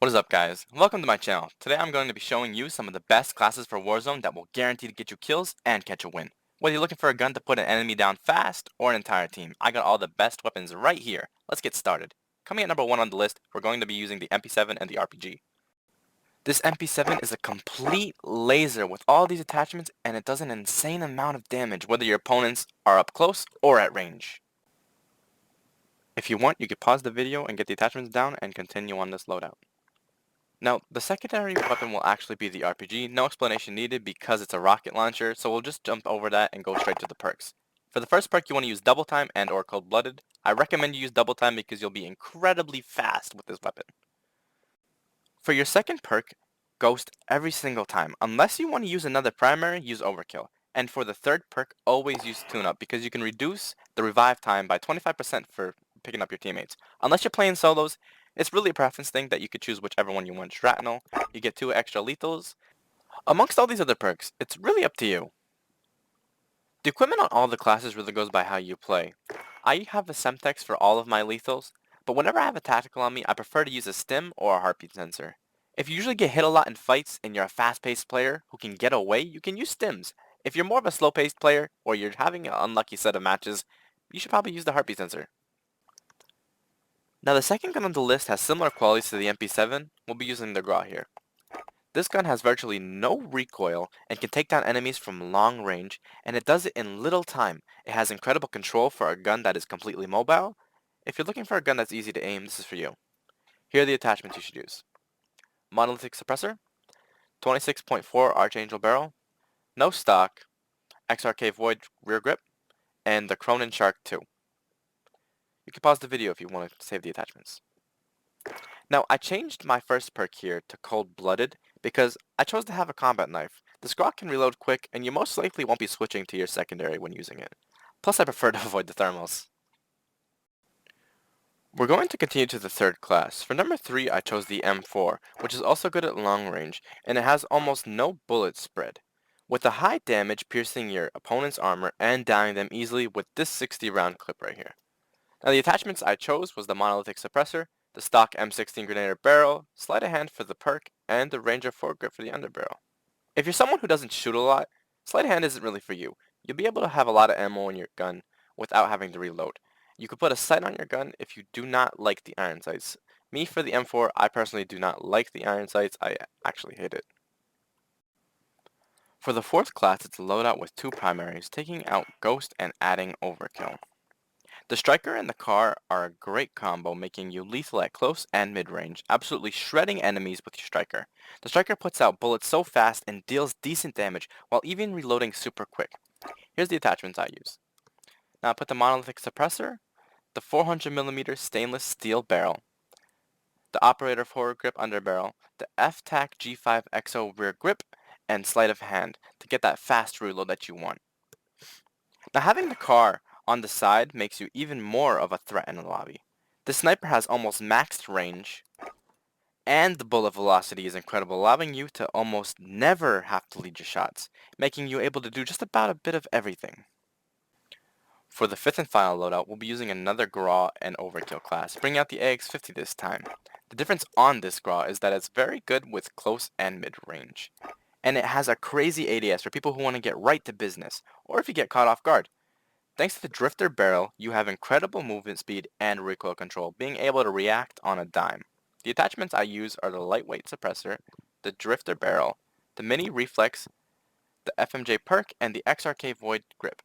What is up, guys? Welcome to my channel. Today I'm going to be showing you some of the best classes for Warzone that will guarantee to get you kills and catch a win. Whether you're looking for a gun to put an enemy down fast or an entire team, I got all the best weapons right here. Let's get started. Coming at number 1 on the list, we're going to be using the MP7 and the RPG. This MP7 is a complete laser with all these attachments, and it does an insane amount of damage whether your opponents are up close or at range. If you want, you could pause the video and get the attachments down and continue on this loadout. Now, the secondary weapon will actually be the RPG, no explanation needed because it's a rocket launcher, so we'll just jump over that and go straight to the perks. For the first perk, you want to use Double Time and or Cold-Blooded. I recommend you use Double Time because you'll be incredibly fast with this weapon. For your second perk, Ghost every single time. Unless you want to use another primary, use Overkill. And for the third perk, always use Tune-Up because you can reduce the revive time by 25% for picking up your teammates. Unless you're playing solos, it's really a preference thing that you could choose whichever one you want. Shrapnel, you get 2 extra lethals. Amongst all these other perks, it's really up to you. The equipment on all the classes really goes by how you play. I have a Semtex for all of my lethals, but whenever I have a tactical on me, I prefer to use a stim or a heartbeat sensor. If you usually get hit a lot in fights and you're a fast-paced player who can get away, you can use stims. If you're more of a slow-paced player or you're having an unlucky set of matches, you should probably use the heartbeat sensor. Now the second gun on the list has similar qualities to the MP7. We'll be using the Gra here. This gun has virtually no recoil and can take down enemies from long range, and it does it in little time. It has incredible control for a gun that is completely mobile. If you're looking for a gun that's easy to aim, this is for you. Here are the attachments you should use. Monolithic suppressor, 26.4 Archangel barrel, no stock, XRK Void rear grip, and the Cronin Shark 2. You can pause the video if you want to save the attachments. Now, I changed my first perk here to Cold-Blooded because I chose to have a combat knife. This Grok can reload quick, and you most likely won't be switching to your secondary when using it. Plus, I prefer to avoid the thermals. We're going to continue to the third class. For number 3, I chose the M4, which is also good at long range, and it has almost no bullet spread, with a high damage piercing your opponent's armor and downing them easily with this 60-round clip right here. Now the attachments I chose was the Monolithic Suppressor, the stock M16 Grenadier barrel, sleight of hand for the perk, and the Ranger foregrip for the underbarrel. If you're someone who doesn't shoot a lot, sleight of hand isn't really for you. You'll be able to have a lot of ammo in your gun without having to reload. You could put a sight on your gun if you do not like the iron sights. Me, for the M4, I personally do not like the iron sights. I actually hate it. For the fourth class, it's a loadout with 2 primaries, taking out Ghost and adding Overkill. The Striker and the Car are a great combo, making you lethal at close and mid-range, absolutely shredding enemies with your Striker. The Striker puts out bullets so fast and deals decent damage, while even reloading super quick. Here's the attachments I use. Now I put the Monolithic Suppressor, the 400mm stainless steel barrel, the Operator foregrip underbarrel, the F-Tac G5XO rear grip, and sleight of hand to get that fast reload that you want. Now having the Car on the side makes you even more of a threat in the lobby. The sniper has almost maxed range, and the bullet velocity is incredible, allowing you to almost never have to lead your shots, making you able to do just about a bit of everything. For the 5th and final loadout, we'll be using another Gra and Overkill class, bringing out the AX50 this time. The difference on this Gra is that it's very good with close and mid-range, and it has a crazy ADS for people who want to get right to business, or if you get caught off guard. Thanks to the Drifter barrel, you have incredible movement speed and recoil control, being able to react on a dime. The attachments I use are the lightweight suppressor, the Drifter barrel, the mini reflex, the FMJ perk, and the XRK Void grip.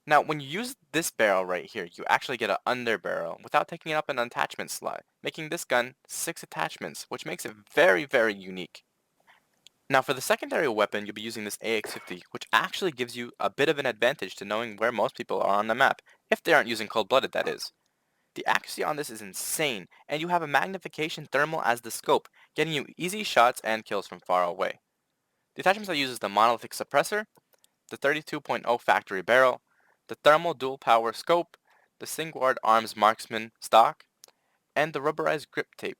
Now, when you use this barrel right here, you actually get an underbarrel without taking up an attachment slot, making this gun 6 attachments, which makes it very, very unique. Now for the secondary weapon, you'll be using this AX50, which actually gives you a bit of an advantage to knowing where most people are on the map, if they aren't using Cold-Blooded, that is. The accuracy on this is insane, and you have a magnification thermal as the scope, getting you easy shots and kills from far away. The attachments I use is the Monolithic Suppressor, the 32.0 Factory Barrel, the Thermal Dual Power Scope, the Singward Arms Marksman stock, and the rubberized grip tape.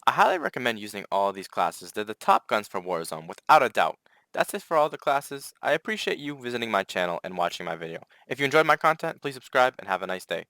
I highly recommend using all of these classes. They're the top guns for Warzone, without a doubt. That's it for all the classes. I appreciate you visiting my channel and watching my video. If you enjoyed my content, please subscribe and have a nice day.